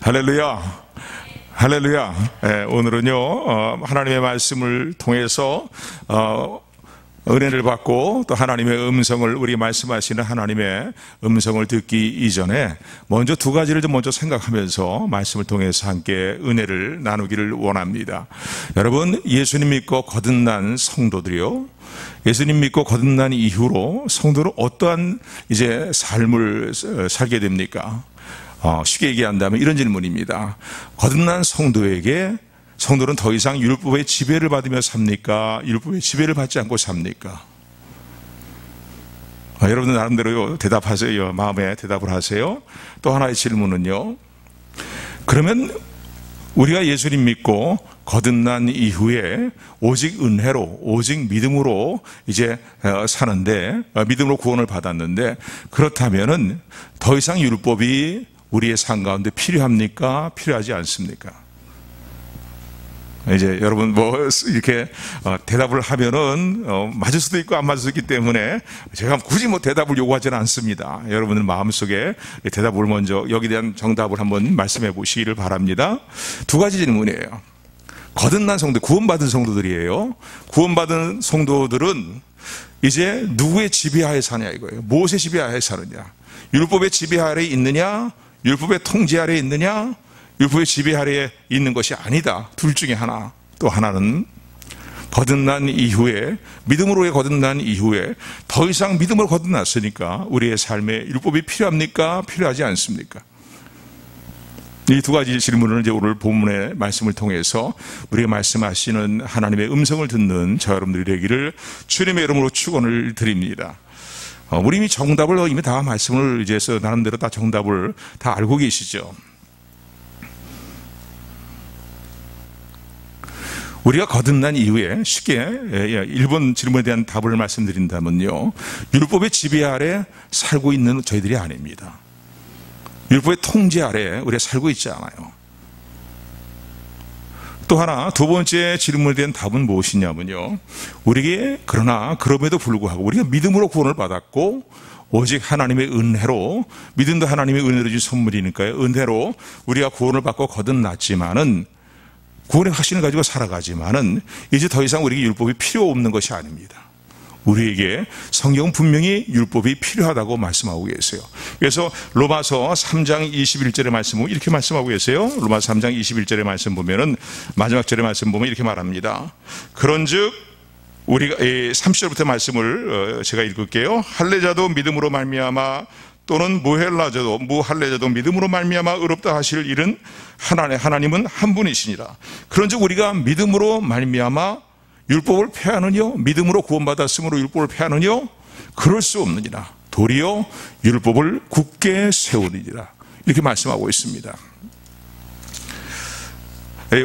할렐루야. 할렐루야. 오늘은요, 하나님의 말씀을 통해서, 은혜를 받고 또 하나님의 음성을, 우리 말씀하시는 하나님의 음성을 듣기 이전에 먼저 두 가지를 좀 먼저 생각하면서 말씀을 통해서 함께 은혜를 나누기를 원합니다. 여러분, 예수님 믿고 거듭난 성도들이요, 예수님 믿고 거듭난 이후로 성도는 어떠한 이제 삶을 살게 됩니까? 쉽게 얘기한다면 이런 질문입니다. 거듭난 성도에게 성도는 더 이상 율법의 지배를 받으며 삽니까? 율법의 지배를 받지 않고 삽니까? 여러분들 나름대로 대답하세요. 마음에 대답을 하세요. 또 하나의 질문은요, 그러면 우리가 예수님 믿고 거듭난 이후에 오직 은혜로, 오직 믿음으로 이제 사는데, 믿음으로 구원을 받았는데, 그렇다면은 더 이상 율법이 우리의 삶 가운데 필요합니까? 필요하지 않습니까? 이제 여러분 이렇게 대답을 하면은 맞을 수도 있고 안 맞을 수도 있기 때문에 제가 굳이 대답을 요구하지는 않습니다. 여러분들 마음속에 대답을 먼저 여기에 대한 정답을 한번 말씀해 보시기를 바랍니다. 두 가지 질문이에요. 거듭난 성도, 구원받은 성도들이에요. 구원받은 성도들은 이제 누구의 지배하에 사냐 이거예요. 무엇의 지배하에 사느냐? 율법의 지배 아래에 있느냐? 율법의 통제 아래에 있느냐? 율법의 지배 아래에 있는 것이 아니다. 둘 중에 하나. 또 하나는 거듭난 이후에, 믿음으로의 거듭난 이후에 더 이상 믿음으로 거듭났으니까 우리의 삶에 율법이 필요합니까? 필요하지 않습니까? 이 두 가지 질문을 이제 오늘 본문의 말씀을 통해서 우리가 말씀하시는 하나님의 음성을 듣는 저 여러분들이 되기를 주님의 이름으로 축원을 드립니다. 우리 이미 정답을 이미 다 말씀을 이제 해서 나름대로 다 정답을 다 알고 계시죠. 우리가 거듭난 이후에 쉽게 1번 질문에 대한 답을 말씀드린다면요, 율법의 지배 아래 살고 있는 저희들이 아닙니다. 율법의 통제 아래 우리가 살고 있지 않아요. 또 하나, 두 번째 질문에 대한 답은 무엇이냐면요, 우리에게 그러나 그럼에도 불구하고 우리가 믿음으로 구원을 받았고 오직 하나님의 은혜로, 믿음도 하나님의 은혜로 주신 선물이니까요, 은혜로 우리가 구원을 받고 거듭났지만은, 구원의 확신을 가지고 살아가지만은 이제 더 이상 우리에게 율법이 필요 없는 것이 아닙니다. 우리에게 성경은 분명히 율법이 필요하다고 말씀하고 계세요. 그래서 로마서 3장 21절의 말씀 보면 이렇게 말씀하고 계세요. 로마서 3장 21절의 말씀 보면은 마지막 절의 말씀 보면 이렇게 말합니다. 그런즉 우리가 30절부터 말씀을 제가 읽을게요. 할례자도 믿음으로 말미암아 또는 무할례자도 믿음으로 말미암아 의롭다 하실 일은 하나님은 한 분이시니라. 그런즉 우리가 믿음으로 말미암아 율법을 폐하느뇨? 믿음으로 구원받았으므로 율법을 폐하느뇨? 그럴 수 없느니라. 도리어 율법을 굳게 세우느니라. 이렇게 말씀하고 있습니다.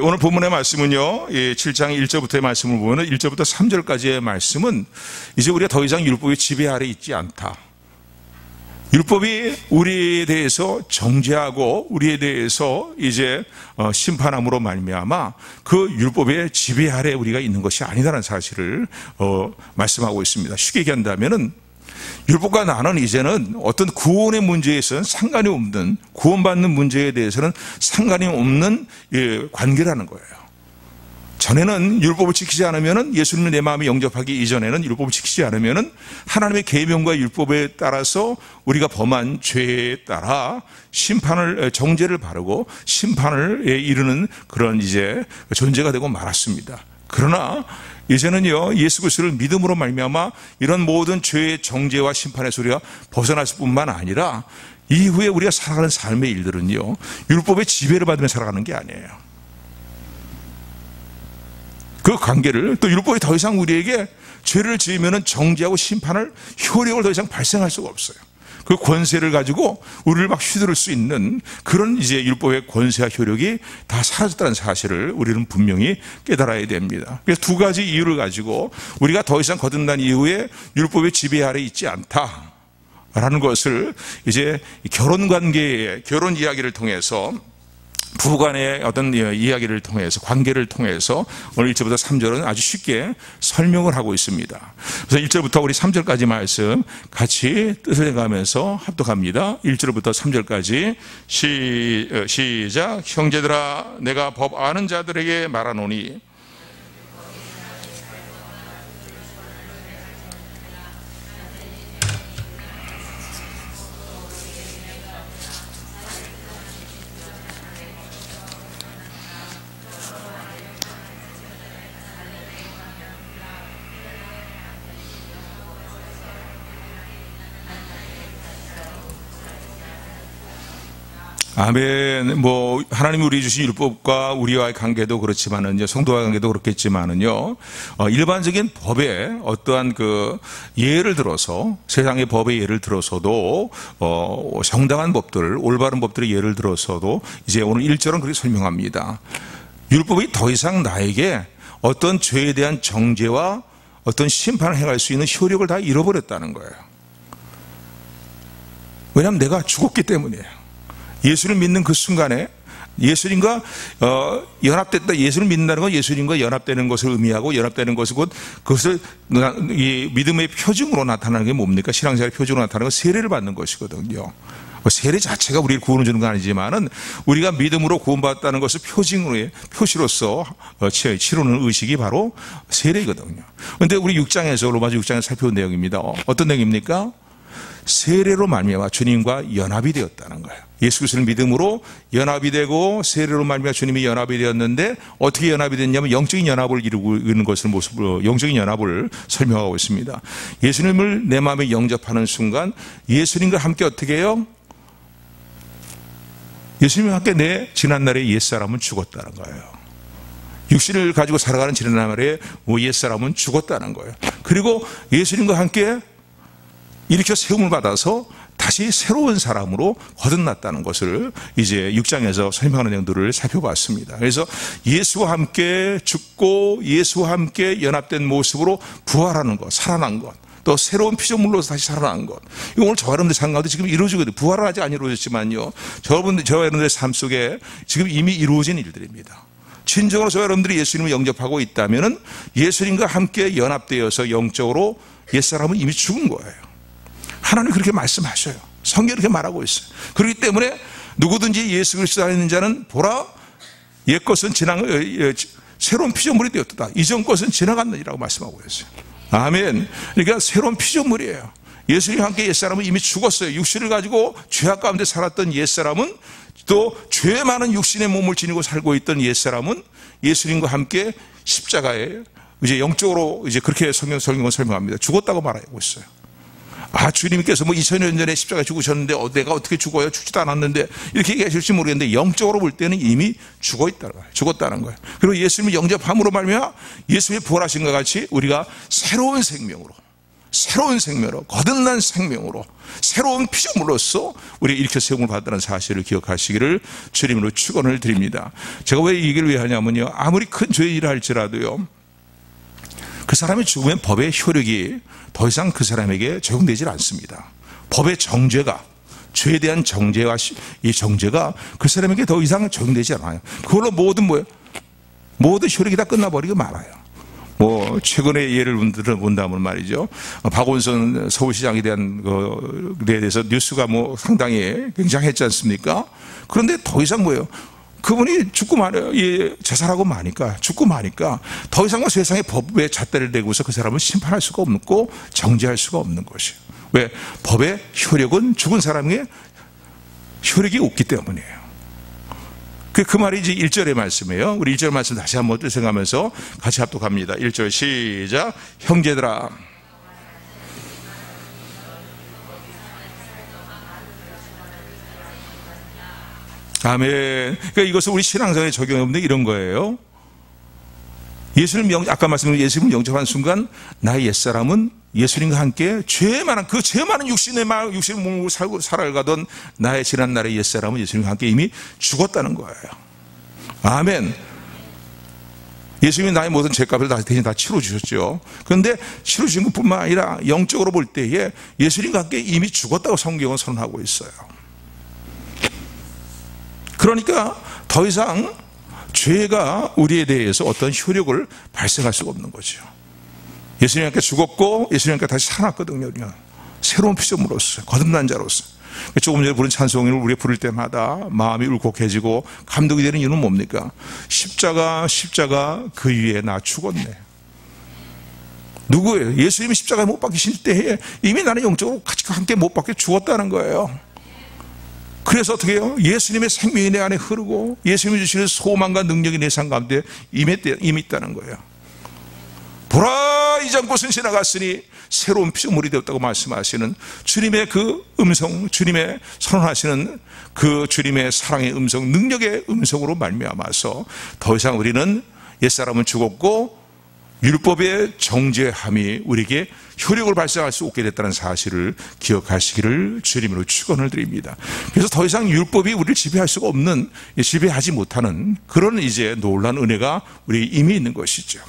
오늘 본문의 말씀은요, 7장 1절부터의 말씀을 보면 1절부터 3절까지의 말씀은 이제 우리가 더 이상 율법의 지배 아래 있지 않다. 율법이 우리에 대해서 정죄하고 우리에 대해서 이제 심판함으로 말미암아 그 율법의 지배 아래 우리가 있는 것이 아니다라는 사실을 말씀하고 있습니다. 쉽게 얘기한다면은 율법과 나는 이제는 어떤 구원의 문제에서는 상관이 없는, 구원받는 문제에 대해서는 상관이 없는 관계라는 거예요. 전에는 율법을 지키지 않으면은, 예수님을 내 마음에 영접하기 이전에는 율법을 지키지 않으면은 하나님의 계명과 율법에 따라서 우리가 범한 죄에 따라 정죄를 바르고 심판을 이르는 그런 이제 존재가 되고 말았습니다. 그러나 이제는요, 예수 그리스도를 믿음으로 말미암아 이런 모든 죄의 정죄와 심판에서 우리가 벗어났을 뿐만 아니라 이후에 우리가 살아가는 삶의 일들은요, 율법의 지배를 받으며 살아가는 게 아니에요. 그 관계를, 또 율법이 더 이상 우리에게 죄를 지으면 정죄하고 심판을, 효력을 더 이상 발생할 수가 없어요. 그 권세를 가지고 우리를 막 휘두를 수 있는 그런 이제 율법의 권세와 효력이 다 사라졌다는 사실을 우리는 분명히 깨달아야 됩니다. 그래서 두 가지 이유를 가지고 우리가 더 이상 거듭난 이후에 율법의 지배 아래 있지 않다라는 것을 이제 결혼 이야기를 통해서 부부간의 어떤 이야기를 통해서, 관계를 통해서 오늘 1절부터 3절은 아주 쉽게 설명을 하고 있습니다. 그래서 1절부터 우리 3절까지 말씀 같이 뜻을 내가면서 합독합니다. 1절부터 3절까지 시작. 형제들아, 내가 법 아는 자들에게 말하노니 아멘. 하나님이 우리 주신 율법과 우리와의 관계도 그렇지만은요, 성도와의 관계도 그렇겠지만은요, 일반적인 법에 어떠한 예를 들어서, 세상의 법의 예를 들어서도, 정당한 법들, 올바른 법들의 예를 들어서도, 이제 오늘 1절은 그렇게 설명합니다. 율법이 더 이상 나에게 어떤 죄에 대한 정죄와 어떤 심판을 행할 수 있는 효력을 다 잃어버렸다는 거예요. 왜냐하면 내가 죽었기 때문이에요. 예수를 믿는 그 순간에 예수님과 연합됐다. 예수를 믿는다는 건 예수님과 연합되는 것을 의미하고, 연합되는 것은 곧 그것을 이 믿음의 표징으로 나타나는 게 뭡니까? 신앙생활의 표징으로 나타나는 건 세례를 받는 것이거든요. 세례 자체가 우리를 구원을 주는 건 아니지만은 우리가 믿음으로 구원받았다는 것을 표시로서 치르는 의식이 바로 세례이거든요. 그런데 우리 6장에서, 로마서 6장에서 살펴본 내용입니다. 어떤 내용입니까? 세례로 말미암아 주님과 연합이 되었다는 거예요. 예수 그리스도를 믿음으로 연합이 되고, 세례로 말미암아 주님이 연합이 되었는데, 어떻게 연합이 됐냐면 영적인 연합을 이루고 있는 것을 모습으로 영적인 연합을 설명하고 있습니다. 예수님을 내 마음에 영접하는 순간 예수님과 함께 어떻게 해요? 예수님과 함께 내 지난날의 옛사람은 죽었다는 거예요. 육신을 가지고 살아가는 지난날의 옛사람은 죽었다는 거예요. 그리고 예수님과 함께 일으켜 세움을 받아서 다시 새로운 사람으로 거듭났다는 것을 이제 6장에서 설명하는 내용들을 살펴봤습니다. 그래서 예수와 함께 죽고 예수와 함께 연합된 모습으로 부활하는 것, 살아난 것, 또 새로운 피조물로서 다시 살아난 것. 이거 오늘 저와 여러분들 삶 가운데 지금 이루어지거든요. 부활은 아직 안 이루어졌지만요, 저와 여러분들의 삶 속에 지금 이미 이루어진 일들입니다. 진정으로 저와 여러분들이 예수님을 영접하고 있다면 예수님과 함께 연합되어서 영적으로 옛사람은 이미 죽은 거예요. 하나님 그렇게 말씀하셔요. 성경이 그렇게 말하고 있어요. 그렇기 때문에 누구든지 예수 그리스도 안에 있는 자는 보라, 옛 것은 새로운 피조물이 되었다. 이전 것은 지나갔느니라고 말씀하고 있어요. 아멘. 그러니까 새로운 피조물이에요. 예수님과 함께 옛사람은 이미 죽었어요. 육신을 가지고 죄악 가운데 살았던 옛사람은, 또 죄 많은 육신의 몸을 지니고 살고 있던 옛사람은 예수님과 함께 십자가에 이제 영적으로 이제 그렇게 성경은 설명합니다. 죽었다고 말하고 있어요. 주님께서 2000년 전에 십자가에 죽으셨는데 내가 어떻게 죽어요? 죽지도 않았는데, 이렇게 얘기하실지 모르겠는데 영적으로 볼 때는 이미 죽었다는 거예요. 그리고 예수님을 영접함으로 말미암아 예수님이 부활하신 것 같이 우리가 새로운 생명으로, 거듭난 생명으로, 새로운 피조물로서 우리 일으켜 세움을 받았다는 사실을 기억하시기를 주님으로 축원을 드립니다. 제가 왜 이 얘기를 왜 하냐면요, 아무리 큰 죄의 일을 할지라도요, 그 사람이 죽으면 법의 효력이 더 이상 그 사람에게 적용되질 않습니다. 법의 정죄가, 죄에 대한 정죄와 이 정죄가 그 사람에게 더 이상 적용되지 않아요. 그걸로 모든 효력이 다 끝나버리고 말아요. 최근에 예를 본다면 말이죠, 박원순 서울시장에 대한 것에 대해서 뉴스가 상당히 굉장했지 않습니까? 그런데 더 이상 그분이 자살하고 마니까, 죽고 마니까 더 이상 세상의 법에 잣대를 대고서 그 사람을 심판할 수가 없고 정죄할 수가 없는 것이에요. 왜? 법의 효력은 죽은 사람에게 효력이 없기 때문이에요. 그 말이 이제 1절의 말씀이에요. 우리 1절 말씀 다시 한번 생각하면서 같이 합독합니다. 1절 시작. 형제들아, 아멘. 그러니까 이것을 우리 신앙생활에 적용해보면 이런 거예요. 아까 말씀드린 예수님을 영접한 순간 나의 옛사람은 예수님과 함께 죄 많은 육신의 몸으로 살아가던 나의 지난날의 옛사람은 예수님과 함께 이미 죽었다는 거예요. 아멘. 예수님이 나의 모든 죄값을 대신 다 치러주셨죠. 그런데 치러주신 것뿐만 아니라 영적으로 볼 때에 예수님과 함께 이미 죽었다고 성경은 선언하고 있어요. 그러니까 더 이상 죄가 우리에 대해서 어떤 효력을 발생할 수가 없는 거죠. 예수님께 죽었고 예수님께 다시 살아났거든요. 우리가 새로운 피조물로서 거듭난 자로서. 조금 전에 부른 찬송을 우리가 부를 때마다 마음이 울컥해지고 감동이 되는 이유는 뭡니까? 십자가 그 위에 나 죽었네. 누구예요? 예수님이 십자가에 못 박히실 때에 이미 나는 영적으로 같이 함께 못 박혀 죽었다는 거예요. 그래서 어떻게 해요? 예수님의 생명이 내 안에 흐르고 예수님이 주시는 소망과 능력이 내 삶 가운데 임히 있다는 거예요. 보라 이전 곳은 지나갔으니 새로운 피조물이 되었다고 말씀하시는 주님의 그 음성, 주님의 선언하시는 그 주님의 사랑의 음성, 능력의 음성으로 말미암아서 더 이상 우리는 옛사람은 죽었고 율법의 정죄함이 우리에게 효력을 발생할 수 없게 됐다는 사실을 기억하시기를 주님으로 축원을 드립니다. 그래서 더 이상 율법이 우리를 지배할 수가 없는, 지배하지 못하는 그런 이제 놀라운 은혜가 우리 이미 있는 것이죠.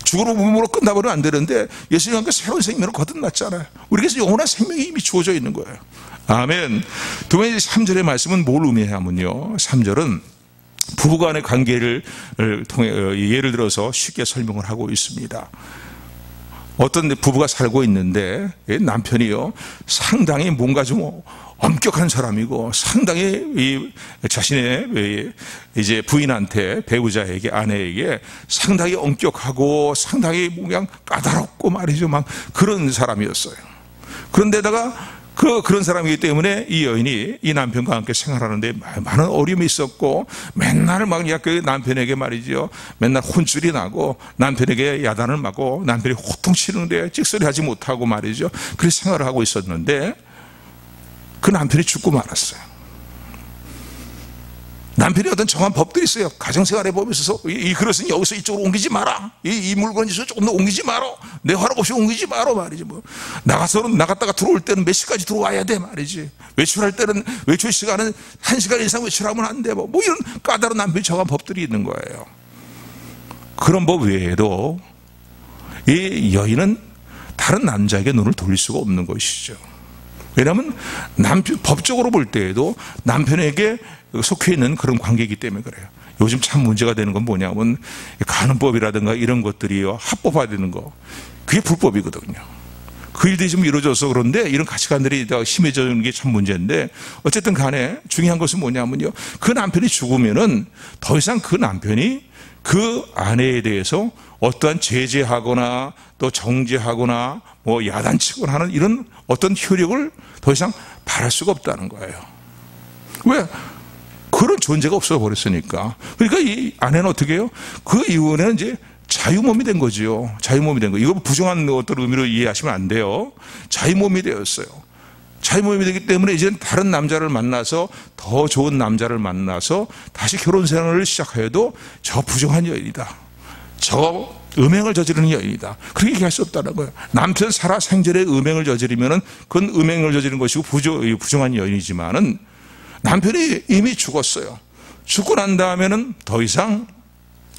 죽으로 몸으로 끝나버리면 안 되는데 예수님과 새로운 생명으로 거듭났잖아요. 우리에게서 영원한 생명이 이미 주어져 있는 거예요. 아멘. 두 번째 3절의 말씀은 뭘 의미하냐면요, 3절은 부부간의 관계를 통해 예를 들어서 쉽게 설명을 하고 있습니다. 어떤 부부가 살고 있는데 남편이요 상당히 뭔가 좀 엄격한 사람이고 상당히 이 자신의 이제 부인한테, 배우자에게, 아내에게 상당히 엄격하고 상당히 그냥 까다롭고 말이죠, 막 그런 사람이었어요. 그런데다가 그런 사람이기 때문에 이 여인이 이 남편과 함께 생활하는데 많은 어려움이 있었고 맨날 막 그 남편에게 말이죠, 맨날 혼쭐이 나고 남편에게 야단을 맞고 남편이 호통치는데 찍소리하지 못하고 말이죠, 그렇게 생활을 하고 있었는데 그 남편이 죽고 말았어요. 남편이 어떤 정한 법들이 있어요. 가정생활에 법에 있어서 이 그릇은 여기서 이쪽으로 옮기지 마라, 이 물건은 조금 더 옮기지 마라, 내 허락 없이 옮기지 마라 말이지. 뭐 나갔다가 들어올 때는 몇 시까지 들어와야 돼 말이지. 외출할 때는 외출 시간은 1시간 이상 외출하면 안 돼. 뭐 이런 까다로운 남편이 정한 법들이 있는 거예요. 그런 법 외에도 이 여인은 다른 남자에게 눈을 돌릴 수가 없는 것이죠. 왜냐하면 법적으로 볼 때에도 남편에게 속해 있는 그런 관계이기 때문에 그래요. 요즘 참 문제가 되는 건 뭐냐면 간음법이라든가 이런 것들이요, 합법화되는 거, 그게 불법이거든요. 그 일들이 좀 이루어져서 그런데 이런 가치관들이 더 심해지는 게 참 문제인데, 어쨌든 간에 중요한 것은 뭐냐면요, 그 남편이 죽으면은 더 이상 그 남편이 그 아내에 대해서 어떠한 제재하거나 또 정죄하거나 뭐 야단치거나 하는 이런 어떤 효력을 더 이상 발할 수가 없다는 거예요. 왜? 그런 존재가 없어 버렸으니까. 그러니까 이 아내는 어떻게 해요? 그 이후에는 이제 자유몸이 된 거지요. 자유몸이 된 거. 이거 부정한 어떤 의미로 이해하시면 안 돼요. 자유몸이 되었어요. 자유몸이 되기 때문에 이제는 다른 남자를 만나서, 더 좋은 남자를 만나서 다시 결혼 생활을 시작해도 저 부정한 여인이다, 저 음행을 저지르는 여인이다, 그렇게 얘기할 수 없다는 거예요. 남편 살아 생전에 음행을 저지르면은 그건 음행을 저지르는 것이고 부정한 여인이지만은 남편이 이미 죽었어요. 죽고 난 다음에는 더 이상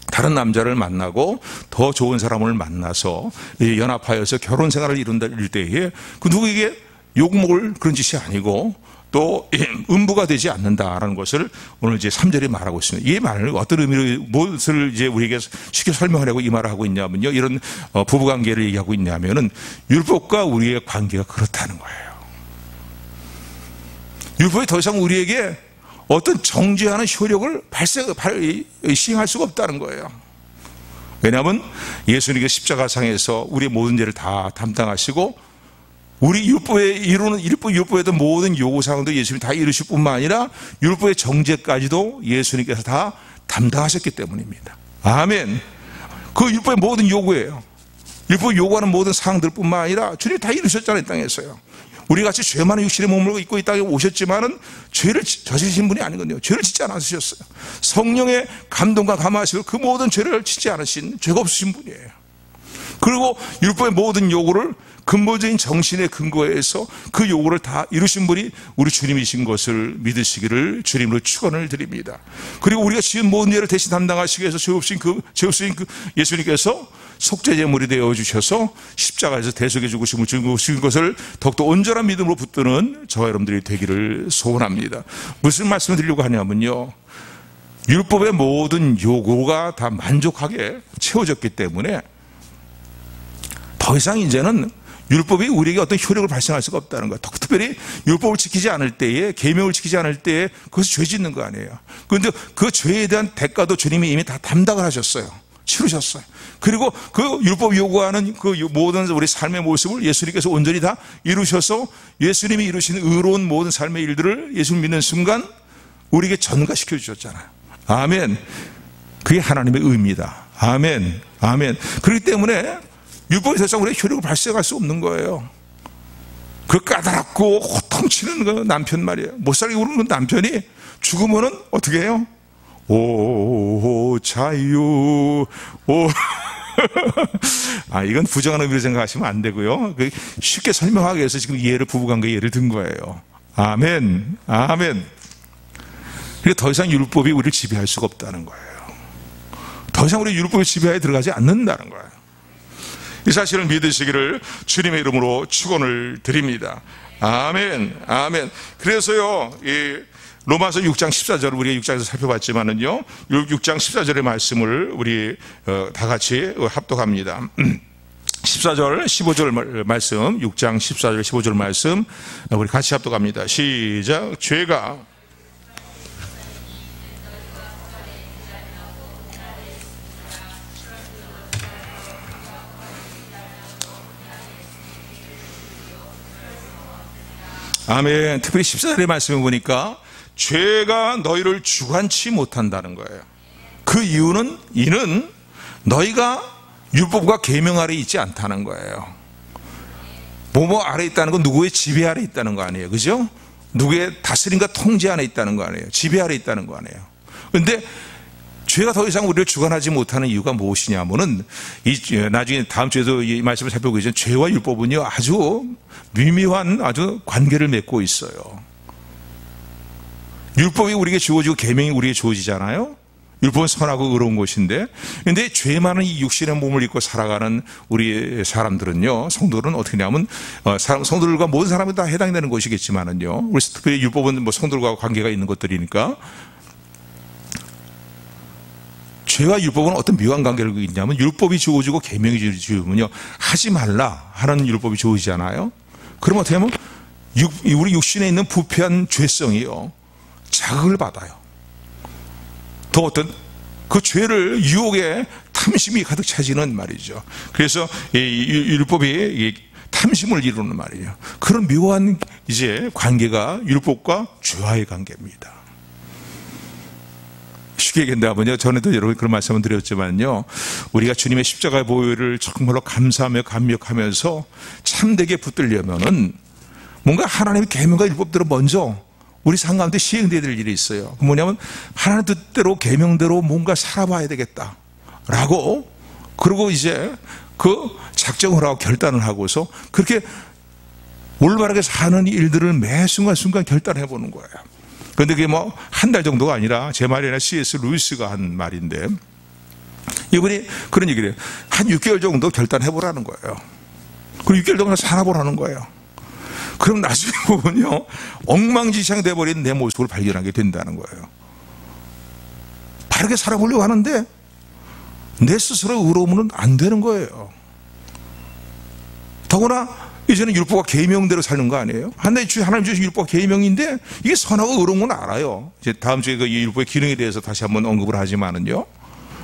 다른 남자를 만나고 더 좋은 사람을 만나서 연합하여서 결혼 생활을 이룰 때에 그 누구에게 욕먹을 그런 짓이 아니고 또 음부가 되지 않는다라는 것을 오늘 이제 3절에 말하고 있습니다. 이 말을 어떤 의미로, 무엇을 이제 우리에게 쉽게 설명하려고 이 말을 하고 있냐면요, 이런 부부관계를 얘기하고 있냐면은 율법과 우리의 관계가 그렇다는 거예요. 율법이 더 이상 우리에게 어떤 정죄하는 효력을 시행할 수가 없다는 거예요. 왜냐하면 예수님께 십자가상에서 우리의 모든 죄를 다 담당하시고 우리 율법에도 모든 요구사항도 예수님이 다 이루실 뿐만 아니라 율법의 정죄까지도 예수님께서 다 담당하셨기 때문입니다. 아멘. 그 율법의 모든 요구예요. 율법이 요구하는 모든 사항들 뿐만 아니라 주님이 다 이루셨잖아요, 이 땅에서요. 우리 같이 죄 많은 육신의 몸을 입고 이 땅에 오셨지만은 죄를 저지르신 분이 아니거든요. 죄를 짓지 않으셨어요. 성령의 감동과 감화하시고 그 모든 죄를 짓지 않으신, 죄가 없으신 분이에요. 그리고 율법의 모든 요구를 근본적인 정신의 근거에서 그 요구를 다 이루신 분이 우리 주님이신 것을 믿으시기를 주님으로 축원을 드립니다. 그리고 우리가 지은 모든 죄를 대신 담당하시기 위해서 죄 없으신 그 예수님께서 속죄제물이 되어 주셔서 십자가에서 대속해 주신 것을 더욱더 온전한 믿음으로 붙드는 저와 여러분들이 되기를 소원합니다. 무슨 말씀을 드리려고 하냐면요, 율법의 모든 요구가 다 만족하게 채워졌기 때문에 더 이상 이제는 율법이 우리에게 어떤 효력을 발생할 수가 없다는 거예요. 특별히 율법을 지키지 않을 때에, 계명을 지키지 않을 때에 그것이 죄 짓는 거 아니에요. 그런데 그 죄에 대한 대가도 주님이 이미 다 담당을 하셨어요. 치르셨어요. 그리고 그 율법 요구하는 그 모든 우리 삶의 모습을 예수님께서 온전히 다 이루셔서 예수님이 이루신 의로운 모든 삶의 일들을 예수를 믿는 순간 우리에게 전가시켜 주셨잖아요. 아멘. 그게 하나님의 의입니다. 아멘. 아멘. 그렇기 때문에 율법이 더 이상 우리의 효력을 발생할 수 없는 거예요. 그 까다롭고 호통치는 그 남편 말이에요. 못 살게 구는 그 남편이 죽으면은 어떻게 해요? 오 자유 오 이건 부정한 의미로 생각하시면 안 되고요. 쉽게 설명하기 위해서 지금 예를 부부관계 예를 든 거예요. 아멘. 아멘. 그러니까 더 이상 율법이 우리를 지배할 수가 없다는 거예요. 더 이상 우리 율법의 지배하에 들어가지 않는다는 거예요. 이 사실을 믿으시기를 주님의 이름으로 축원을 드립니다. 아멘. 아멘. 그래서요, 이 로마서 6장 14절을 우리가 6장에서 살펴봤지만은요, 6장 14절의 말씀을 우리 다 같이 합독합니다. 14절, 15절 말씀, 6장 14절, 15절 말씀 우리 같이 합독합니다. 시작. 죄가 아멘. 특별히 14절의 말씀을 보니까 죄가 너희를 주관치 못한다는 거예요. 그 이유는 너희가 율법과 계명 아래 있지 않다는 거예요. 뭐뭐 아래 있다는 건 누구의 지배 아래 있다는 거 아니에요. 그죠? 누구의 다스림과 통제 안에 있다는 거 아니에요. 지배 아래 있다는 거 아니에요. 그런데 죄가 더 이상 우리를 주관하지 못하는 이유가 무엇이냐면은 나중에 다음 주에도 이 말씀을 살펴보기 전에 죄와 율법은요 아주 미묘한 아주 관계를 맺고 있어요. 율법이 우리에게 주어지고 계명이 우리에게 주어지잖아요. 율법은 선하고 의로운 것인데, 근데 죄 많은 이 육신의 몸을 입고 살아가는 우리 사람들은요, 성도들은 어떻게 하냐면 성도들과 모든 사람이 다 해당되는 것이겠지만은요, 우리 특별히 율법은 뭐 성도들과 관계가 있는 것들이니까. 죄와 율법은 어떤 묘한 관계를 있냐면 율법이 주어지고 계명이 주어지면요 하지 말라 하는 율법이 주어지잖아요. 그러면 어떻게 하면 우리 육신에 있는 부패한 죄성이요 자극을 받아요. 더 어떤 그 죄를 유혹에 탐심이 가득 차지는 말이죠. 그래서 이 율법이 탐심을 이루는 말이에요. 그런 묘한 이제 관계가 율법과 죄와의 관계입니다. 쉽게 얘기한다면요, 전에도 여러분 그런 말씀을 드렸지만요, 우리가 주님의 십자가의 보혈을 정말로 감사하며 감격하면서 참되게 붙들려면은 뭔가 하나님의 계명과 율법대로 먼저 우리 삶 가운데 시행되어야 될 일이 있어요. 그 뭐냐면 하나님 뜻대로 계명대로 뭔가 살아봐야 되겠다라고, 그리고 이제 그 작정을 하고 결단을 하고서 그렇게 올바르게 사는 일들을 매 순간순간 결단해 보는 거예요. 그런데 그게 뭐 한 달 정도가 아니라 제 말이 아니라 C.S. 루이스가 한 말인데, 이분이 그런 얘기를 해요. 한 6개월 정도 결단해 보라는 거예요. 그리고 6개월 정도 살아보라는 거예요. 그럼 나중에 보면요 엉망진창이 돼버린 내 모습을 발견하게 된다는 거예요. 바르게 살아보려고 하는데 내 스스로 의로우면 안 되는 거예요. 더구나 이제는 율법과 계명대로 사는 거 아니에요? 하나님 주신 율법과 계명인데 이게 선하고 의로운 건 알아요. 이제 다음 주에 이 율법의 기능에 대해서 다시 한번 언급을 하지만은요,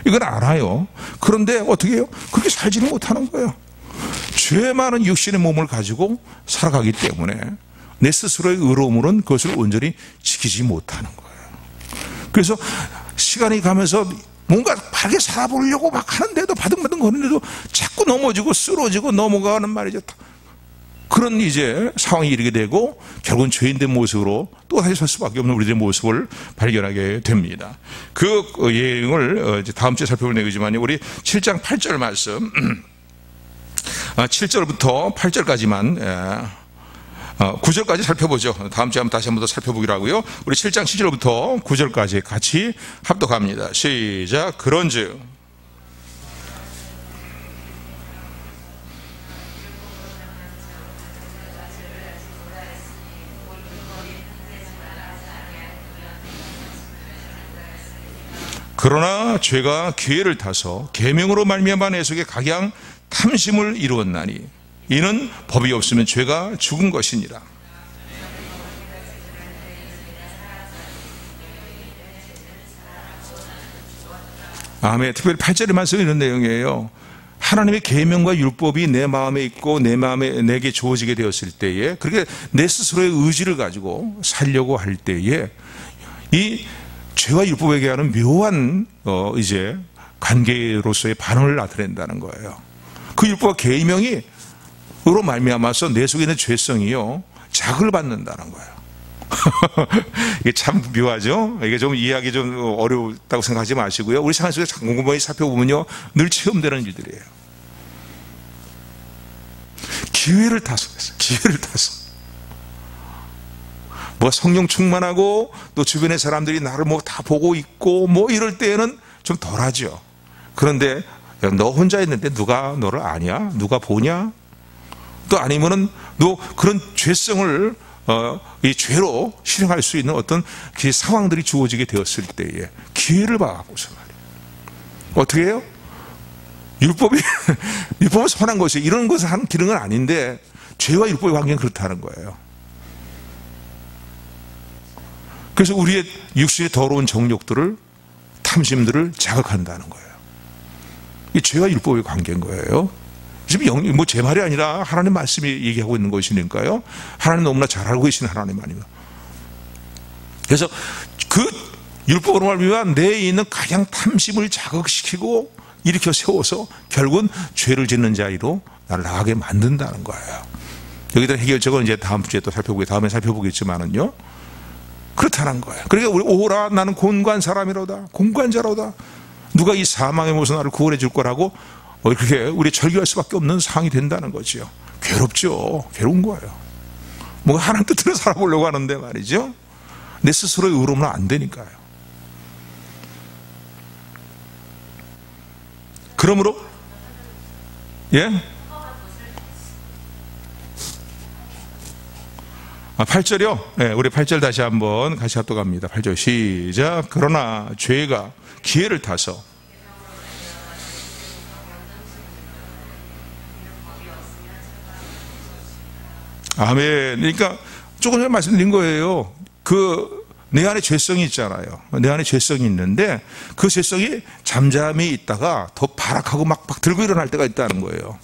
이건 알아요. 그런데 어떻게 해요? 그렇게 살지는 못하는 거예요. 죄 많은 육신의 몸을 가지고 살아가기 때문에 내 스스로의 의로움으로는 그것을 온전히 지키지 못하는 거예요. 그래서 시간이 가면서 뭔가 바르게 살아보려고 막 하는데도 바둥바둥 거리는데도 자꾸 넘어지고 쓰러지고 넘어가는 말이죠. 그런 이제 상황이 이르게 되고 결국은 죄인된 모습으로 또 다시 설 수밖에 없는 우리들의 모습을 발견하게 됩니다. 그 예행을 이제 다음 주에 살펴볼 내용이지만요, 우리 7장 8절 말씀 7절부터 8절까지만 9절까지 살펴보죠. 다음 주에 다시 한번 더 살펴보기로 하고요. 우리 7장 7절부터 9절까지 같이 합독합니다. 시작. 그런즉 그러나 죄가 기회를 타서 계명으로 말미암아 내 속에 각양 탐심을 이루었나니 이는 법이 없으면 죄가 죽은 것이니라. 아멘. 특별히 8절의 말씀은 이런 내용이에요. 하나님의 계명과 율법이 내 마음에 있고 내 마음에 내게 주어지게 되었을 때에, 그렇게 내 스스로의 의지를 가지고 살려고 할 때에 이 죄와 율법에게 하는 묘한 이제 관계로서의 반응을 나타낸다는 거예요. 그 율법과 계명이 으로 말미암아서 내 속에 있는 죄성이요 자극을 받는다는 거예요. 이게 참 묘하죠. 이게 좀 이해하기 좀 어렵다고 생각하지 마시고요. 우리 생활 속에 곰곰이 살펴보면요 늘 체험되는 일들이에요. 기회를 타서 기회를 타서 뭐 성령 충만하고 또 주변의 사람들이 나를 뭐 다 보고 있고 뭐 이럴 때에는 좀 덜하죠. 그런데 너 혼자 있는데 누가 너를 아냐? 누가 보냐? 또 아니면은 너 그런 죄성을 이 죄로 실행할 수 있는 어떤 그 상황들이 주어지게 되었을 때에 기회를 봐갖고서 말이에요. 어떻게 해요? 율법은 선한 것이에요. 이런 것을 하는 기능은 아닌데 죄와 율법의 관계는 그렇다는 거예요. 그래서 우리의 육신의 더러운 정욕들을, 탐심들을 자극한다는 거예요. 이 죄와 율법의 관계인 거예요. 지금 뭐 제 말이 아니라 하나님 말씀이 얘기하고 있는 것이니까요. 하나님 너무나 잘 알고 계시는 하나님 아니에요. 그래서 그 율법으로 말미암아 내에 있는 가장 탐심을 자극시키고 일으켜 세워서 결국은 죄를 짓는 자리로 나를 나가게 만든다는 거예요. 여기다 해결책은 이제 다음 주에 또 다음에 살펴보겠지만은요. 그렇다는 거예요. 그러니까 우리 오라 나는 곤고한 사람이로다. 공고한자로다. 누가 이 사망의 몸에서 나를 구원해 줄 거라고 그렇게 우리 절규할 수밖에 없는 상황이 된다는 거죠. 괴롭죠. 괴로운 거예요. 뭔가 하나님 뜻대로 살아보려고 하는데 말이죠. 내 스스로의 의로는 안 되니까요. 그러므로 8절이요. 네, 우리 8절 다시 한번 같이 합독합니다. 8절 시작. 그러나 죄가 기회를 타서 아멘. 그러니까 조금 전에 말씀드린 거예요. 내 안에 죄성이 있잖아요. 내 안에 죄성이 있는데 그 죄성이 잠잠히 있다가 더 발악하고 막 들고 일어날 때가 있다는 거예요.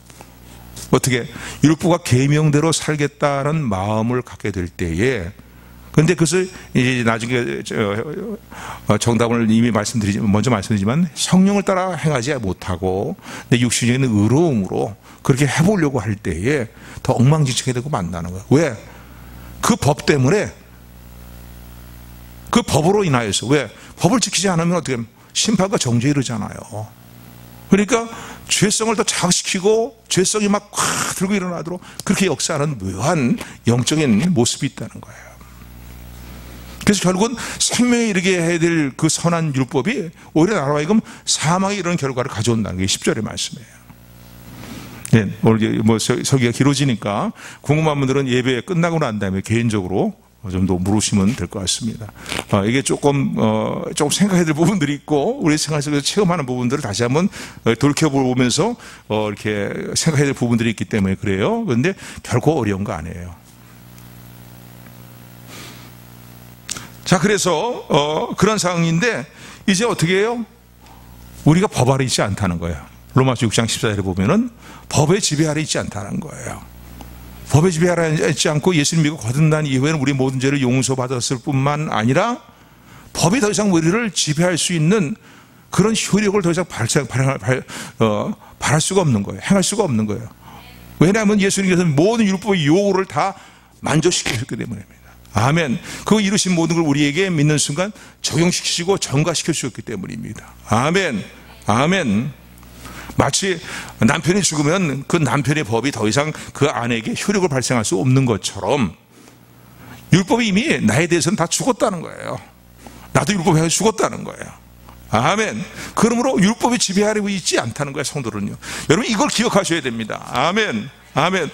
어떻게? 율법과 계명대로 살겠다는 마음을 갖게 될 때에, 근데 그것을 이제 나중에 정답을 이미 먼저 말씀드리지만 성령을 따라 행하지 못하고 내 육신적인 의로움으로 그렇게 해보려고 할 때에 더 엉망진창이 되고 만나는 거예요. 왜? 그 법 때문에, 그 법으로 인하여서. 왜? 법을 지키지 않으면 어떻게 심판과 정죄에 이르잖아요. 그러니까 죄성을 더 자극시키고 죄성이 막 확 들고 일어나도록 그렇게 역사하는 묘한 영적인 모습이 있다는 거예요. 그래서 결국은 생명에 이르게 해야 될 그 선한 율법이 오히려 나로 하여금 사망에 이르는 결과를 가져온다는 게 10절의 말씀이에요. 네, 오늘 뭐 설교가 길어지니까 궁금한 분들은 예배 끝나고 난 다음에 개인적으로 좀 더 물으시면 될 것 같습니다. 이게 조금 생각해야 될 부분들이 있고 우리 생활 속에서 체험하는 부분들을 다시 한번 돌이켜보면서 이렇게 생각해야 될 부분들이 있기 때문에 그래요. 그런데 결코 어려운 거 아니에요. 자, 그래서 그런 상황인데 이제 어떻게 해요? 우리가 법 아래 있지 않다는 거예요. 로마서 6장 14절에 보면은 법의 지배 아래 있지 않다는 거예요. 법의 지배 아래 있지 않고 예수님 믿고 거듭난 이후에는 우리 모든 죄를 용서받았을 뿐만 아니라 법이 더 이상 우리를 지배할 수 있는 그런 효력을 더 이상 발할 수가 없는 거예요. 행할 수가 없는 거예요. 왜냐하면 예수님께서 모든 율법의 요구를 다 만족시키셨기 때문입니다. 아멘. 그 이루신 모든 걸 우리에게 믿는 순간 적용시키시고 전가시켜 주셨기 때문입니다. 아멘. 아멘. 마치 남편이 죽으면 그 남편의 법이 더 이상 그 아내에게 효력을 발생할 수 없는 것처럼 율법이 이미 나에 대해서는 다 죽었다는 거예요. 나도 율법에 대해서 죽었다는 거예요. 아멘. 그러므로 율법이 지배하려고 있지 않다는 거예요, 성도는요. 여러분 이걸 기억하셔야 됩니다. 아멘. 아멘.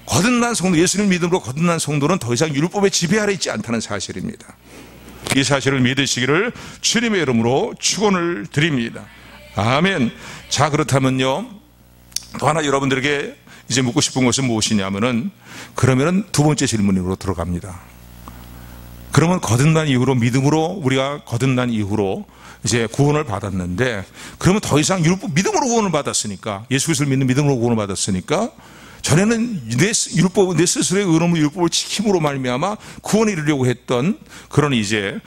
거듭난 성도, 예수님 믿음으로 거듭난 성도는 더 이상 율법의 지배 아래 있지 않다는 사실입니다. 이 사실을 믿으시기를 주님의 이름으로 축원을 드립니다. 아멘. 자, 그렇다면요, 또 하나 여러분들에게 이제 묻고 싶은 것은 무엇이냐면은, 그러면은 두 번째 질문으로 들어갑니다. 그러면 거듭난 이후로, 믿음으로, 우리가 거듭난 이후로 이제 구원을 받았는데, 그러면 더 이상 믿음으로 구원을 받았으니까, 예수 그리스도를 믿는 믿음으로 구원을 받았으니까, 전에는 내 스스로의 의로움을 율법을 지킴으로 말미암아 구원에 이르려고 했던 그런 이제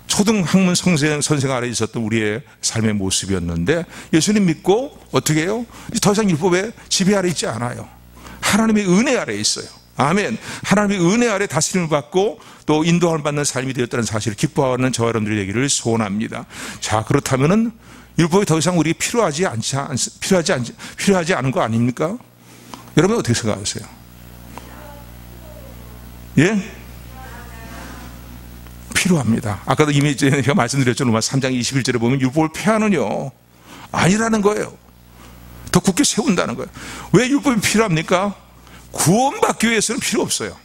초등학문 선생 아래 있었던 우리의 삶의 모습이었는데, 예수님 믿고 어떻게 해요? 더 이상 율법의 지배 아래 있지 않아요. 하나님의 은혜 아래 있어요. 아멘. 하나님의 은혜 아래 다스림을 받고 또 인도함을 받는 삶이 되었다는 사실을 기뻐하는 저와 여러분들이 되기를 소원합니다. 자, 그렇다면은 율법이 더 이상 우리에게 필요하지 않은 거 아닙니까? 여러분 어떻게 생각하세요? 예? 필요합니다. 아까도 이미 제가 말씀드렸죠. 로마 3장 21절에 보면 율법을 폐하느뇨, 아니라는 거예요. 더 굳게 세운다는 거예요. 왜 율법이 필요합니까? 구원받기 위해서는 필요 없어요.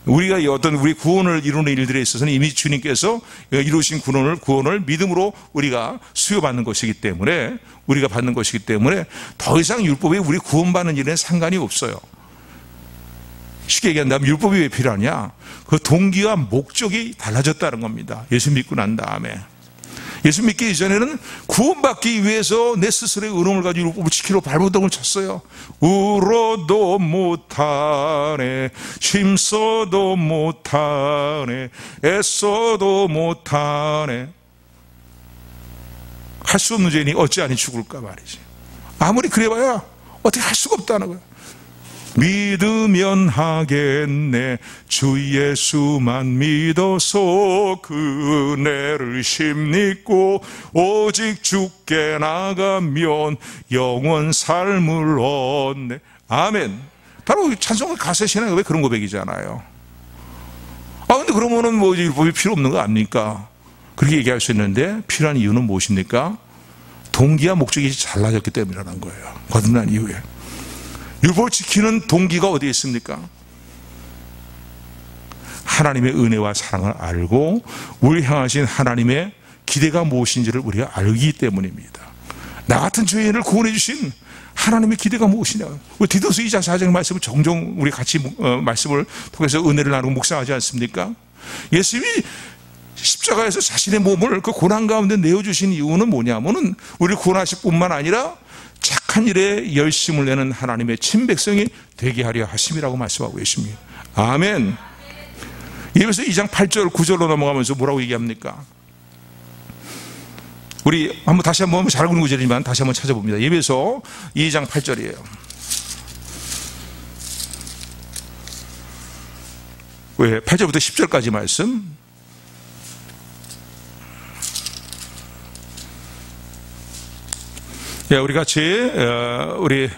우리가 어떤 우리 구원을 이루는 일들에 있어서는 이미 주님께서 이루신 구원을 믿음으로 우리가 수여받는 것이기 때문에, 우리가 받는 것이기 때문에 더 이상 율법이 우리 구원받는 일에는 상관이 없어요. 쉽게 얘기한다면 율법이 왜 필요하냐? 그 동기와 목적이 달라졌다는 겁니다. 예수 믿고 난 다음에. 예수 믿기 이전에는 구원받기 위해서 내 스스로의 의로움을 가지고 율법을 지키러 발버둥을 쳤어요. 울어도 못하네, 힘써도 못하네, 애써도 못하네. 할 수 없는 죄인이 어찌하니 죽을까 말이지. 아무리 그래봐야 어떻게 할 수가 없다는 거야. 믿으면 하겠네, 주 예수만 믿어서 그 은혜를 심믿고 오직 주께 나가면 영원 삶을 얻네. 아멘. 바로 찬송의 가사 신앙이 왜 그런 고백이잖아요. 근데 그러면은 뭐 율법이 필요 없는 거 아닙니까? 그렇게 얘기할 수 있는데, 필요한 이유는 무엇입니까? 동기와 목적이 달라졌기 때문이라는 거예요. 거듭난 이후에. 율법을 지키는 동기가 어디에 있습니까? 하나님의 은혜와 사랑을 알고 우리 향하신 하나님의 기대가 무엇인지를 우리가 알기 때문입니다. 나 같은 죄인을 구원해 주신 하나님의 기대가 무엇이냐? 우리 디도서 2장 4장 말씀을 종종 우리 같이 말씀을 통해서 은혜를 나누고 묵상하지 않습니까? 예수님이 십자가에서 자신의 몸을 그 고난 가운데 내어주신 이유는 뭐냐면은 우리를 구원하실 뿐만 아니라 착한 일에 열심을 내는 하나님의 친백성이 되게 하려 하심이라고 말씀하고 계십니다. 아멘. 예배서 2장 8절 9절로 넘어가면서 뭐라고 얘기합니까? 우리 다시 한번 잘 읽는 구절이지만 다시 한번 찾아봅니다. 예배서 2장 8절이에요. 왜 8절부터 10절까지 말씀. 우리 같이 우리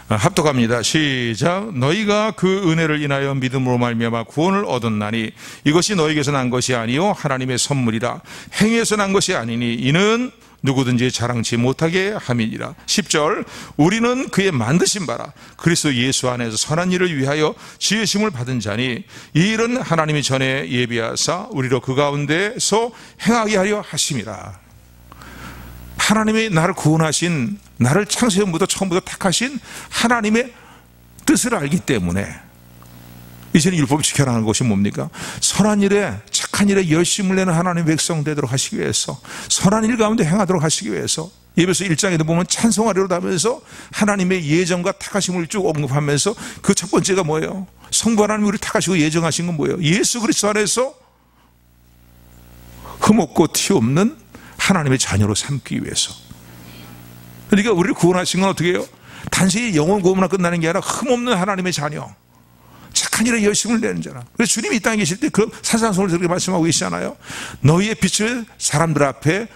합독합니다. 시작. 너희가 그 은혜를 인하여 믿음으로 말미암아 구원을 얻었나니 이것이 너희에게서 난 것이 아니요 하나님의 선물이라. 행위에서 난 것이 아니니 이는 누구든지 자랑치 못하게 함이니라. 10절. 우리는 그의 만드신 바라 그리스도 예수 안에서 선한 일을 위하여 지으심을 받은 자니 이 일은 하나님이 전에 예비하사 우리로 그 가운데서 행하게 하려 하심이라. 하나님이 나를 구원하신, 나를 창세전부터 처음부터 택하신 하나님의 뜻을 알기 때문에 이제는 율법을 지켜라는 것이 뭡니까? 선한 일에, 착한 일에 열심을 내는 하나님의 백성 되도록 하시기 위해서, 선한 일 가운데 행하도록 하시기 위해서, 예배서 1장에도 보면 찬송하리로다 하면서 하나님의 예정과 택하심을 쭉 언급하면서 그 첫 번째가 뭐예요? 성부 하나님이 우리를 택하시고 예정하신 건 뭐예요? 예수 그리스도 안에서 흠없고 티 없는 하나님의 자녀로 삼기 위해서. 그러니까 우리를 구원하신 건 어떻게 해요? 단순히 영혼 구원만 끝나는 게 아니라 흠없는 하나님의 자녀, 착한 일에 열심을 내는 자라. 그래서 주님이 이 땅에 계실 때 그 산상수훈을 그렇게 말씀하고 계시잖아요. 너희의 빛을 사람들 앞에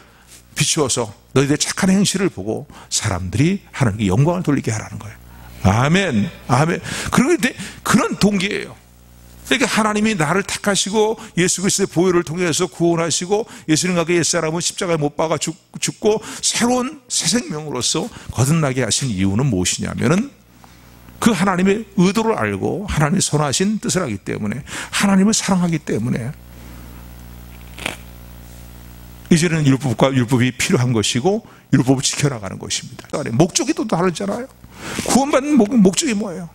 비추어서 너희들의 착한 행실을 보고 사람들이 하나님께 영광을 돌리게 하라는 거예요. 아멘. 아멘. 그런 동기예요. 그러니까 하나님이 나를 택하시고 예수 그리스도의 보혈을 통해서 구원하시고 예수님과 그 옛사람은 십자가에 못 박아 죽고 새로운 새 생명으로서 거듭나게 하신 이유는 무엇이냐면은 그 하나님의 의도를 알고 하나님이 선하신 뜻을 하기 때문에, 하나님을 사랑하기 때문에. 이제는 율법과 율법이 필요한 것이고 율법을 지켜나가는 것입니다. 목적이 또 다르잖아요. 구원받는 목적이 뭐예요?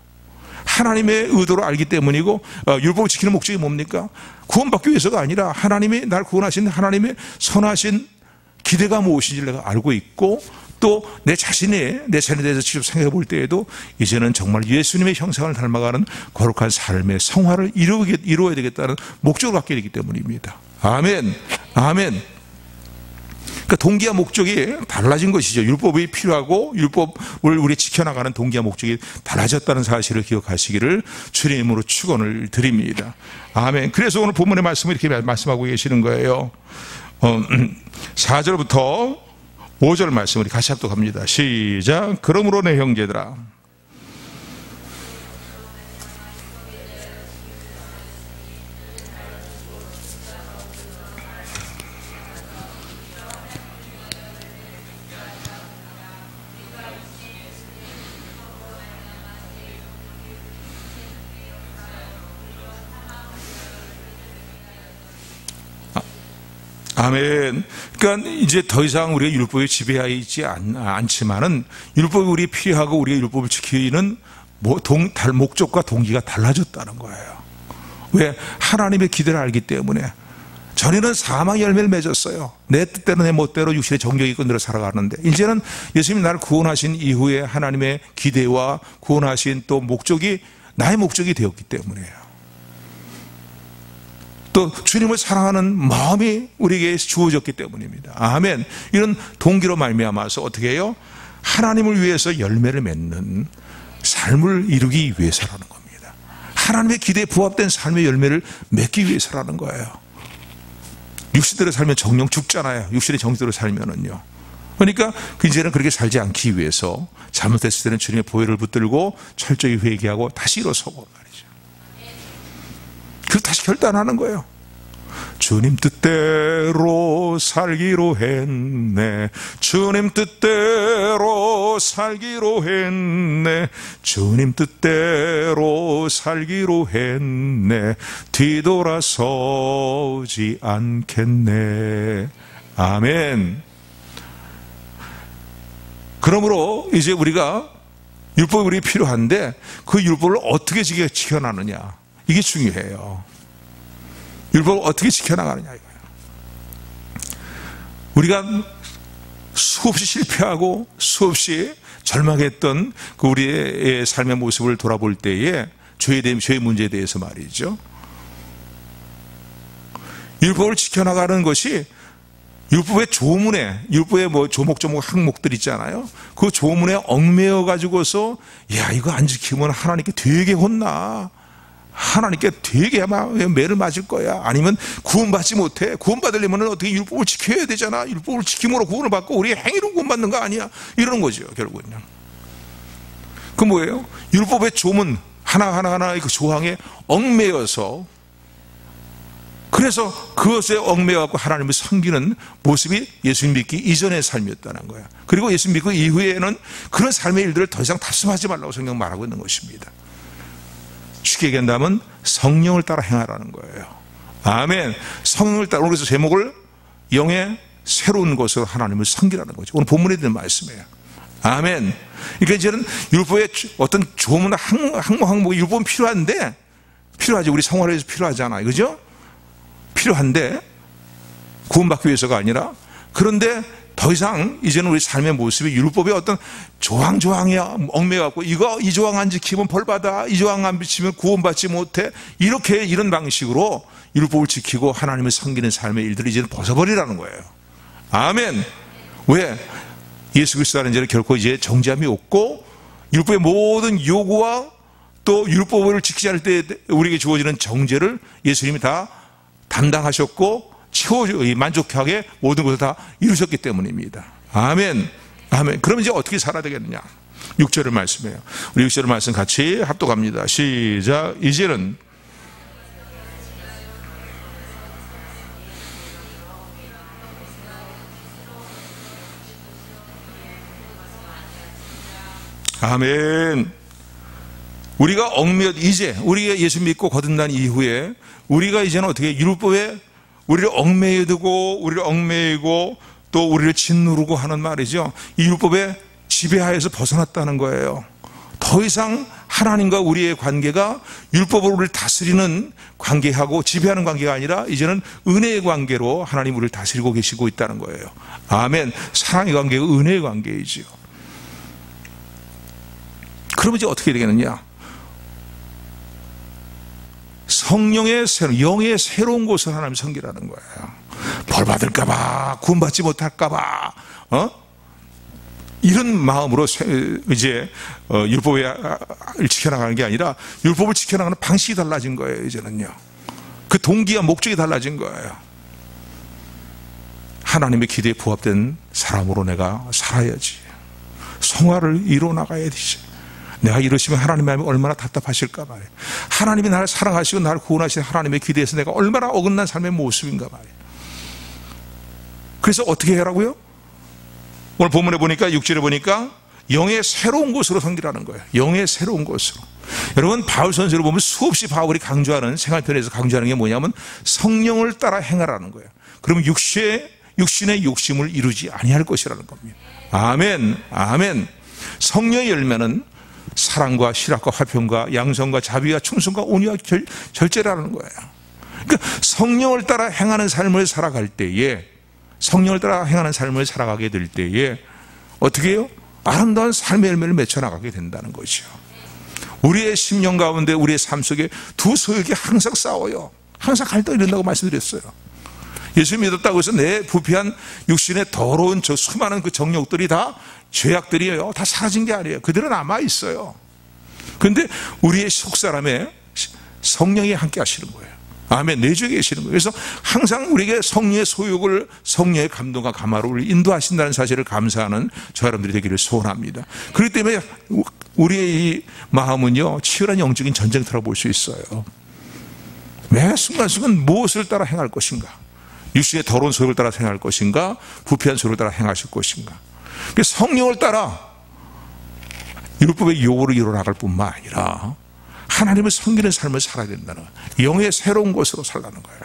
하나님의 의도를 알기 때문이고, 율법을 지키는 목적이 뭡니까? 구원받기 위해서가 아니라 하나님이 날 구원하신 하나님의 선하신 기대가 무엇인지를 내가 알고 있고, 또 내 자신에 대해서 직접 생각해 볼 때에도 이제는 정말 예수님의 형상을 닮아가는 거룩한 삶의 성화를 이루어야 되겠다는 목적을 갖게 되기 때문입니다. 아멘. 아멘. 그러니까 동기와 목적이 달라진 것이죠. 율법이 필요하고 율법을 우리 지켜나가는 동기와 목적이 달라졌다는 사실을 기억하시기를 주님으로 축원을 드립니다. 아멘. 그래서 오늘 본문의 말씀을 이렇게 말씀하고 계시는 거예요. 4절부터 5절 말씀 우리 같이 합독합니다. 시작. 그러므로 내 형제들아, 아멘. 그러니까 이제 더 이상 우리가 율법에 지배하여 있지 않지만은 율법이 우리 필요하고 우리가 율법을 지키는 목적과 동기가 달라졌다는 거예요. 왜? 하나님의 기대를 알기 때문에. 전에는 사망의 열매를 맺었어요. 내 뜻대로 내 멋대로 육신의 정욕이 끈들어 살아가는데, 이제는 예수님이 나를 구원하신 이후에 하나님의 기대와 구원하신 또 목적이 나의 목적이 되었기 때문이에요. 또 주님을 사랑하는 마음이 우리에게 주어졌기 때문입니다. 아멘. 이런 동기로 말미암아서 어떻게 해요? 하나님을 위해서 열매를 맺는 삶을 이루기 위해서라는 겁니다. 하나님의 기대에 부합된 삶의 열매를 맺기 위해서라는 거예요. 육신대로 살면 정령 죽잖아요. 육신의 정신대로 살면은요. 그러니까 이제는 그렇게 살지 않기 위해서 잘못했을 때는 주님의 보혈을 붙들고 철저히 회개하고 다시 일어서고 말이죠. 그리고 다시 결단하는 거예요. 주님 뜻대로 살기로 했네. 주님 뜻대로 살기로 했네. 주님 뜻대로 살기로 했네. 뒤돌아서지 않겠네. 아멘. 그러므로 이제 우리가 율법이 우리 필요한데 그 율법을 어떻게 지켜나느냐, 이게 중요해요. 율법을 어떻게 지켜나가느냐 이거예요. 우리가 수없이 실패하고 수없이 절망했던 그 우리의 삶의 모습을 돌아볼 때에 죄의 문제에 대해서 말이죠. 율법을 지켜나가는 것이 율법의 조문에, 율법의 조목조목 항목들 있잖아요. 그 조문에 얽매여 가지고서 야, 이거 안 지키면 하나님께 되게 혼나. 하나님께 되게 매를 맞을 거야. 아니면 구원받지 못해. 구원받으려면 어떻게 율법을 지켜야 되잖아. 율법을 지킴으로 구원을 받고 우리 행위로 구원받는 거 아니야. 이러는 거죠, 결국은요. 그 뭐예요? 율법의 조문 하나하나의 그 조항에 얽매여서, 그래서 그것에 얽매여갖고 하나님을 섬기는 모습이 예수님 믿기 이전의 삶이었다는 거야. 그리고 예수님 믿고 이후에는 그런 삶의 일들을 더 이상 답습하지 말라고 성경 말하고 있는 것입니다. 쉽게 얘기한다면 성령을 따라 행하라는 거예요. 아멘. 성령을 따라, 그래서 제목을 영의 새로운 것으로 하나님을 섬기라는 거죠. 오늘 본문에 있는 말씀이에요. 아멘. 그러니까 이제는 율법의 어떤 조문 항목이 율법은 필요하지. 우리 생활에서 필요하잖아요. 그죠? 필요한데 구원받기 위해서가 아니라, 그런데 더 이상 이제는 우리 삶의 모습이 율법의 어떤 조항에 얽매여갖고 이 조항 안 지키면 벌받아, 이 조항 안 지키면 구원받지 못해, 이런 방식으로 율법을 지키고 하나님을 섬기는 삶의 일들을 이제는 벗어버리라는 거예요. 아멘. 왜? 예수 그리스도라는 자는 결코 이제 정죄함이 없고 율법의 모든 요구와 또 율법을 지키지 않을 때 우리에게 주어지는 정죄를 예수님이 다 담당하셨고 만족하게 모든 것을 다 이루셨기 때문입니다. 아멘. 아멘. 그럼 이제 어떻게 살아야 되겠느냐? 6절을 말씀해요. 우리 6절을 말씀 같이 합독합니다. 시작. 이제는 아멘. 우리가 이제 우리가 예수 믿고 거듭난 이후에 우리가 이제는 어떻게 율법에 우리를 얽매여 두고 우리를 얽매이고 또 우리를 짓누르고 하는 말이죠. 이 율법의 지배하에서 벗어났다는 거예요. 더 이상 하나님과 우리의 관계가 율법으로 우리를 다스리는 관계하고 지배하는 관계가 아니라 이제는 은혜의 관계로 하나님 우리를 다스리고 계시고 있다는 거예요. 아멘. 사랑의 관계가 은혜의 관계이지요. 그러면 이제 어떻게 되겠느냐? 성령의 영의 새로운 곳을 하나님 섬기라는 거예요. 벌 받을까봐, 구원받지 못할까봐, 이런 마음으로 이제 율법을 지켜나가는 게 아니라 율법을 지켜나가는 방식이 달라진 거예요. 이제는요. 그 동기와 목적이 달라진 거예요. 하나님의 기대에 부합된 사람으로 내가 살아야지. 성화를 이뤄나가야 되지. 내가 이러시면 하나님 마음이 얼마나 답답하실까 말이에요. 하나님이 나를 사랑하시고 나를 구원하시는 하나님의 기대에서 내가 얼마나 어긋난 삶의 모습인가 말이에요. 그래서 어떻게 해라고요? 오늘 본문에 보니까 6절에 보니까 영의 새로운 곳으로 섬기라는 거예요. 영의 새로운 곳으로. 여러분 바울 선생을 보면 수없이 바울이 강조하는 생활편에서 강조하는 게 뭐냐면 성령을 따라 행하라는 거예요. 그러면 육신의 욕심을 이루지 아니할 것이라는 겁니다. 아멘. 아멘. 성령의 열매는 사랑과 실학과 화평과 양성과 자비와 충성과 온유와 절제라는 거예요. 그러니까 성령을 따라 행하는 삶을 살아갈 때에 성령을 따라 행하는 삶을 살아가게 될 때에 어떻게 해요? 아름다운 삶의 열매를 맺혀나가게 된다는 거죠. 우리의 심령 가운데 우리의 삶 속에 두 소욕이 항상 싸워요. 항상 갈등이 이른다고 말씀드렸어요. 예수 믿었다고 해서 내 부패한 육신의 더러운 저 수많은 그 정욕들이 다 죄악들이에요. 다 사라진 게 아니에요. 그대로 남아있어요. 그런데 우리의 속사람에 성령이 함께 하시는 거예요. 아멘. 내주에 계시는 거예요. 그래서 항상 우리에게 성령의 소욕을 성령의 감동과 감화로 우리를 인도하신다는 사실을 감사하는 저 여러분들이 되기를 소원합니다. 그렇기 때문에 우리의 이 마음은요 치열한 영적인 전쟁터라고 볼 수 있어요. 매 순간순간 무엇을 따라 행할 것인가? 육신의 더러운 소욕을 따라 행할 것인가? 부패한 소욕을 따라 행하실 것인가? 성령을 따라 율법의 요구를 이뤄나갈 뿐만 아니라 하나님을 섬기는 삶을 살아야 된다는 거예요. 영의 새로운 것으로 살라는 거예요.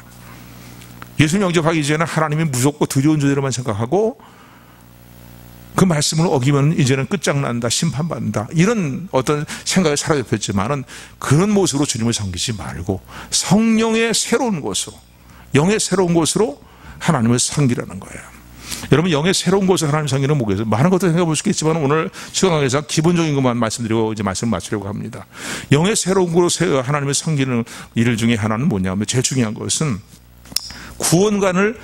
예수님 영접하기 전에는 하나님이 무섭고 두려운 존재로만 생각하고 그 말씀을 어기면 이제는 끝장난다, 심판받는다 이런 어떤 생각에 사로잡혔지만은 그런 모습으로 주님을 섬기지 말고 성령의 새로운 것으로 영의 새로운 것으로 하나님을 섬기라는 거예요. 여러분 영의 새로운 곳을 하나님 섬기는 목에서 많은 것들을 생각해 볼 수 있겠지만 오늘 시간 관계상 기본적인 것만 말씀드리고 이제 말씀을 마치려고 합니다. 영의 새로운 곳으로 하나님을 섬기는 일 중에 하나는 뭐냐면 제일 중요한 것은 구원관을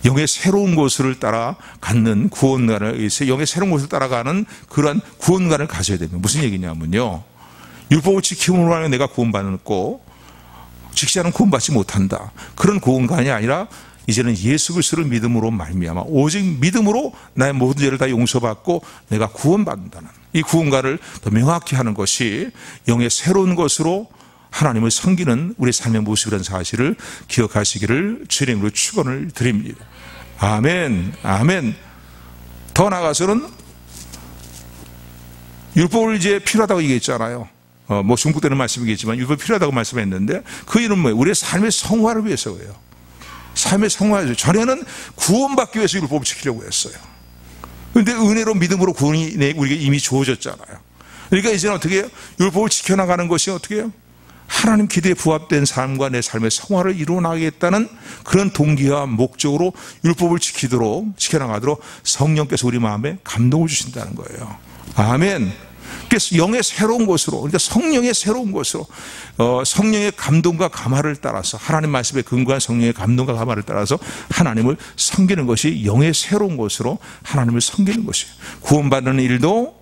영의 새로운 곳을 따라 갖는 구원관을 영의 새로운 곳을 따라가는 그러한 구원관을 가져야 됩니다. 무슨 얘기냐면요. 율법을 지킴으로 하여 내가 구원받고 지키지 않으면 구원받지 못한다. 그런 구원관이 아니라 이제는 예수 그리스도를 믿음으로 말미암아 오직 믿음으로 나의 모든 죄를 다 용서받고 내가 구원받는다는 이 구원관을 더 명확히 하는 것이 영의 새로운 것으로 하나님을 섬기는 우리 삶의 모습이라는 사실을 기억하시기를 주의 이름으로 축원을 드립니다. 아멘. 아멘. 더 나아가서는 율법을 이제 필요하다고 얘기했잖아요. 뭐 중복되는 말씀이겠지만 율법이 필요하다고 말씀했는데 그 이유는 뭐예요? 우리의 삶의 성화를 위해서예요. 삶의 성화죠. 전에는 구원받기 위해서 율법을 지키려고 했어요. 그런데 은혜로 믿음으로 구원이 우리에게 이미 주어졌잖아요. 그러니까 이제는 어떻게 해요? 율법을 지켜나가는 것이 어떻게 해요? 하나님 기대에 부합된 삶과 내 삶의 성화를 이루어나가겠다는 그런 동기와 목적으로 율법을 지켜나가도록 성령께서 우리 마음에 감동을 주신다는 거예요. 아멘. 그래서 영의 새로운 곳으로, 그러니까 성령의 새로운 곳으로, 성령의 감동과 감화를 따라서 하나님 말씀에 근거한 성령의 감동과 감화를 따라서 하나님을 섬기는 것이 영의 새로운 곳으로 하나님을 섬기는 것이에요. 구원받는 일도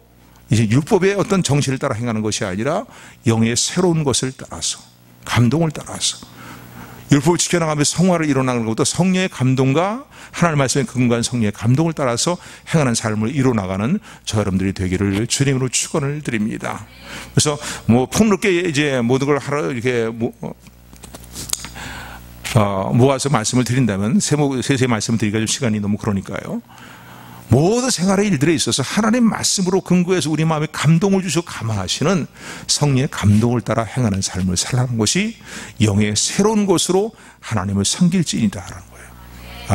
이제 율법의 어떤 정신을 따라 행하는 것이 아니라 영의 새로운 것을 따라서, 감동을 따라서 율법을 지켜나가며 성화를 이뤄나가는 것도 성령의 감동과 하나님 말씀에 근거한 성령의 감동을 따라서 행하는 삶을 이뤄나가는 저 여러분들이 되기를 주님으로 축원을 드립니다. 그래서 뭐 폭넓게 이제 모든 걸 하러 이렇게 모아서 말씀을 드린다면 세세 말씀을 드리기가 좀 시간이 너무 그러니까요. 모든 생활의 일들에 있어서 하나님 말씀으로 근거해서 우리 마음에 감동을 주시고 감화하시는 성령의 감동을 따라 행하는 삶을 살라는 것이 영의 새로운 것으로 하나님을 섬길지니다라는 거예요.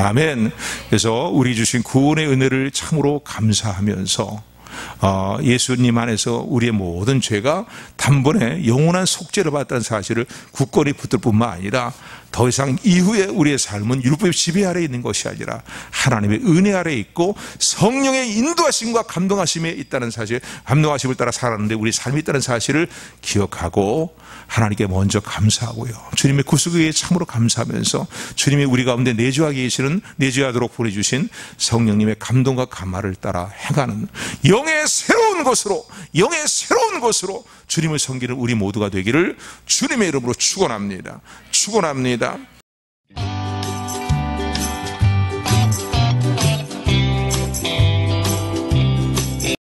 아멘. 그래서 우리 주신 구원의 은혜를 참으로 감사하면서 예수님 안에서 우리의 모든 죄가 단번에 영원한 속죄를 받았다는 사실을 굳건히 붙들 뿐만 아니라 더 이상 이후에 우리의 삶은 율법의 지배 아래에 있는 것이 아니라 하나님의 은혜 아래에 있고 성령의 인도하심과 감동하심에 있다는 사실, 감동하심을 따라 살았는데 우리 삶이 있다는 사실을 기억하고 하나님께 먼저 감사하고요, 주님의 구속에 참으로 감사하면서 주님이 우리 가운데 내주하게 계시는, 내주하도록 보내주신 성령님의 감동과 감화를 따라 행하는 영의 새로운 것으로, 영의 새로운 것으로 주님을 섬기는 우리 모두가 되기를 주님의 이름으로 축원합니다. 축원합니다.